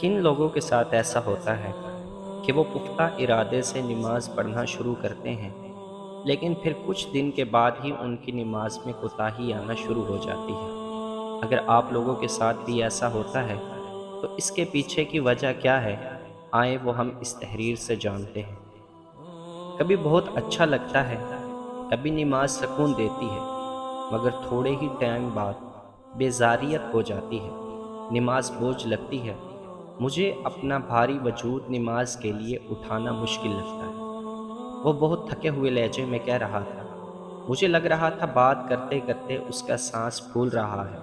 کن لوگوں کے ساتھ ایسا ہوتا ہے کہ وہ پختہ ارادے سے نماز پڑھنا شروع کرتے ہیں، لیکن پھر کچھ دن کے بعد ہی ان کی نماز میں کوتاہی آنا شروع ہو جاتی ہے۔ اگر آپ لوگوں کے ساتھ بھی ایسا ہوتا ہے تو اس کے پیچھے کی وجہ کیا ہے؟ آئیں وہ ہم اس تحریر سے جانتے ہیں۔ کبھی بہت اچھا لگتا ہے، کبھی نماز سکون دیتی ہے، مگر تھوڑے ہی ٹائم بعد بیزاریت ہو جاتی ہے، نماز بوجھ لگتی ہے۔ مجھے اپنا بھاری وجود نماز کے لیے اٹھانا مشکل لگتا ہے۔ وہ بہت تھکے ہوئے لہجے میں کہہ رہا تھا۔ مجھے لگ رہا تھا بات کرتے کرتے اس کا سانس پھول رہا ہے۔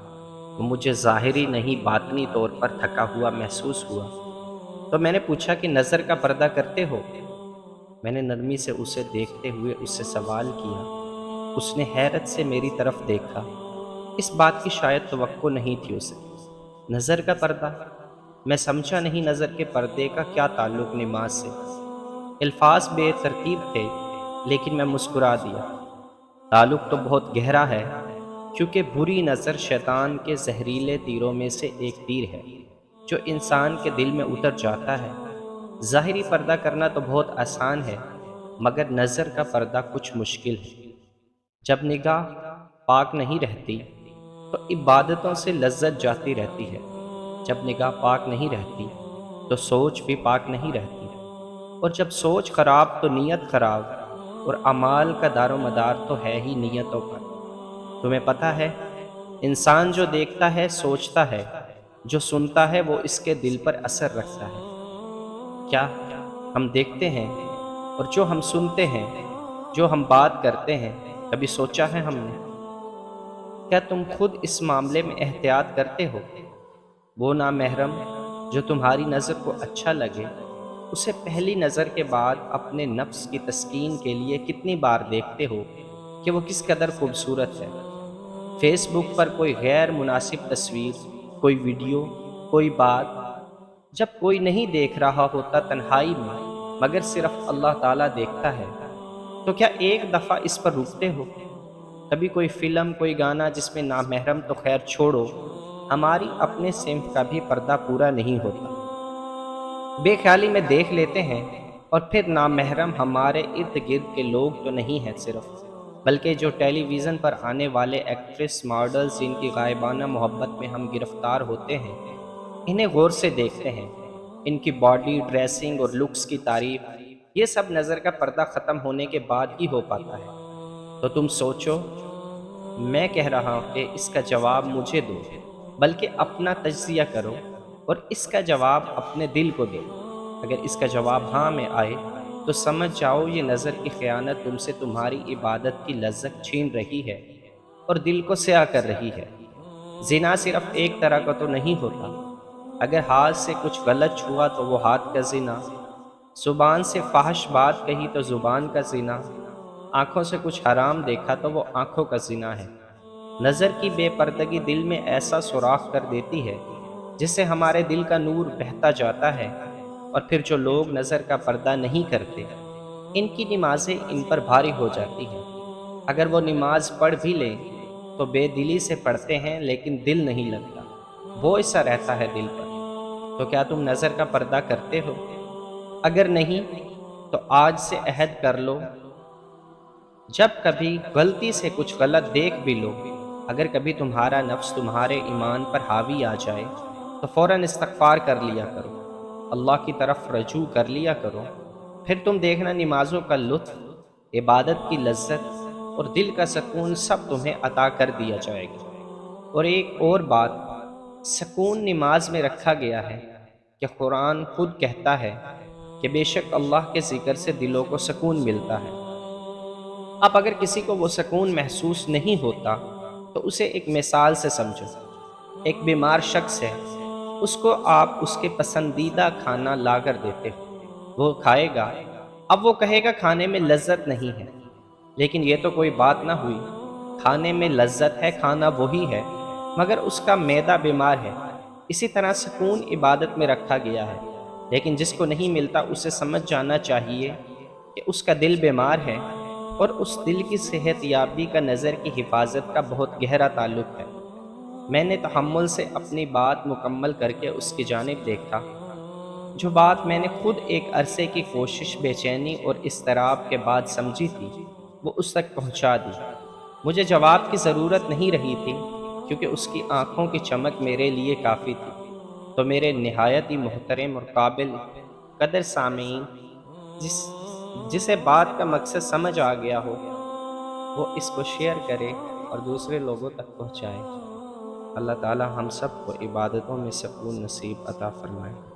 وہ مجھے ظاہری نہیں باطنی طور پر تھکا ہوا محسوس ہوا۔ تو میں نے پوچھا کہ نظر کا پردہ کرتے ہو؟ میں نے نرمی سے اسے دیکھتے ہوئے اس سے سوال کیا۔ اس نے حیرت سے میری طرف دیکھا۔ اس بات کی شاید توقع نہیں تھی اسے۔ نظر کا پردہ؟ میں سمجھا نہیں نظر کے پردے کا کیا تعلق نماز سے۔ الفاظ بے ترتیب تھے، لیکن میں مسکرا دیا۔ تعلق تو بہت گہرا ہے، کیونکہ بری نظر شیطان کے زہریلے تیروں میں سے ایک تیر ہے جو انسان کے دل میں اتر جاتا ہے۔ ظاہری پردہ کرنا تو بہت آسان ہے، مگر نظر کا پردہ کچھ مشکل ہے۔ جب نگاہ پاک نہیں رہتی تو عبادتوں سے لذت جاتی رہتی ہے۔ جب نگاہ پاک نہیں رہتی تو سوچ بھی پاک نہیں رہتی، اور جب سوچ خراب تو نیت خراب، اور اعمال کا دار و مدار تو ہے ہی نیتوں پر۔ تمہیں پتہ ہے، انسان جو دیکھتا ہے سوچتا ہے، جو سنتا ہے وہ اس کے دل پر اثر رکھتا ہے۔ کیا ہم دیکھتے ہیں اور جو ہم سنتے ہیں، جو ہم بات کرتے ہیں، کبھی سوچا ہے ہم نے؟ کیا تم خود اس معاملے میں احتیاط کرتے ہو؟ وہ نامحرم جو تمہاری نظر کو اچھا لگے، اسے پہلی نظر کے بعد اپنے نفس کی تسکین کے لیے کتنی بار دیکھتے ہو کہ وہ کس قدر خوبصورت ہے؟ فیس بک پر کوئی غیر مناسب تصویر، کوئی ویڈیو، کوئی بات، جب کوئی نہیں دیکھ رہا ہوتا تنہائی میں، مگر صرف اللہ تعالیٰ دیکھتا ہے، تو کیا ایک دفعہ اس پر رکتے ہو؟ کبھی کوئی فلم، کوئی گانا جس میں نامحرم تو خیر چھوڑو، ہماری اپنے صنف کا بھی پردہ پورا نہیں ہوتا، بے خیالی میں دیکھ لیتے ہیں، اور پھر نامحرم ہمارے ارد گرد کے لوگ تو نہیں ہیں صرف، بلکہ جو ٹیلی ویژن پر آنے والے ایکٹریس، ماڈلز جن کی غائبانہ محبت میں ہم گرفتار ہوتے ہیں، انہیں غور سے دیکھتے ہیں، ان کی باڈی، ڈریسنگ اور لکس کی تعریف۔ یہ سب نظر کا پردہ ختم ہونے کے بعد ہی ہو پاتا ہے۔ تو تم سوچو، میں کہہ رہا ہوں کہ اس کا جواب مجھے دو، بلکہ اپنا تجزیہ کرو اور اس کا جواب اپنے دل کو دو۔ اگر اس کا جواب ہاں میں آئے تو سمجھ جاؤ یہ نظر کی خیانت تم سے تمہاری عبادت کی لذت چھین رہی ہے اور دل کو سیاہ کر رہی ہے۔ زنا صرف ایک طرح کا تو نہیں ہوتا۔ اگر ہاتھ سے کچھ غلط چھوا تو وہ ہاتھ کا زنا، زبان سے فحش بات کہی تو زبان کا زنا، آنکھوں سے کچھ حرام دیکھا تو وہ آنکھوں کا زنا ہے۔ نظر کی بے پردگی دل میں ایسا سوراخ کر دیتی ہے جس سے ہمارے دل کا نور بہتا جاتا ہے، اور پھر جو لوگ نظر کا پردہ نہیں کرتے، ان کی نمازیں ان پر بھاری ہو جاتی ہیں۔ اگر وہ نماز پڑھ بھی لیں تو بے دلی سے پڑھتے ہیں، لیکن دل نہیں لگتا، بوجھ سا رہتا ہے دل پر۔ تو کیا تم نظر کا پردہ کرتے ہو؟ اگر نہیں تو آج سے عہد کر لو، جب کبھی غلطی سے کچھ غلط دیکھ بھی لو، اگر کبھی تمہارا نفس تمہارے ایمان پر حاوی آ جائے تو فوراً استغفار کر لیا کرو، اللہ کی طرف رجوع کر لیا کرو۔ پھر تم دیکھنا نمازوں کا لطف، عبادت کی لذت اور دل کا سکون سب تمہیں عطا کر دیا جائے گا۔ اور ایک اور بات، سکون نماز میں رکھا گیا ہے کہ قرآن خود کہتا ہے کہ بے شک اللہ کے ذکر سے دلوں کو سکون ملتا ہے۔ اب اگر کسی کو وہ سکون محسوس نہیں ہوتا تو اسے ایک مثال سے سمجھو۔ ایک بیمار شخص ہے، اس کو آپ اس کے پسندیدہ کھانا لا کر دیتے ہو، وہ کھائے گا۔ اب وہ کہے گا کھانے میں لذت نہیں ہے، لیکن یہ تو کوئی بات نہ ہوئی، کھانے میں لذت ہے، کھانا وہی ہے، مگر اس کا معدہ بیمار ہے۔ اسی طرح سکون عبادت میں رکھا گیا ہے، لیکن جس کو نہیں ملتا اسے سمجھ جانا چاہیے کہ اس کا دل بیمار ہے، اور اس دل کی صحت یابی کا نظر کی حفاظت کا بہت گہرا تعلق ہے۔ میں نے تحمل سے اپنی بات مکمل کر کے اس کی جانب دیکھا جو بات میں نے خود ایک عرصے کی کوشش، بے چینی اور اضطراب کے بعد سمجھی تھی، وہ اس تک پہنچا دی۔ مجھے جواب کی ضرورت نہیں رہی تھی، کیونکہ اس کی آنکھوں کی چمک میرے لیے کافی تھی۔ تو میرے نہایت ہی محترم اور قابل قدر سامعین، جس جسے بات کا مقصد سمجھ آ گیا ہو، وہ اس کو شیئر کرے اور دوسرے لوگوں تک پہنچائے۔ اللہ تعالی ہم سب کو عبادتوں میں سکون نصیب عطا فرمائے۔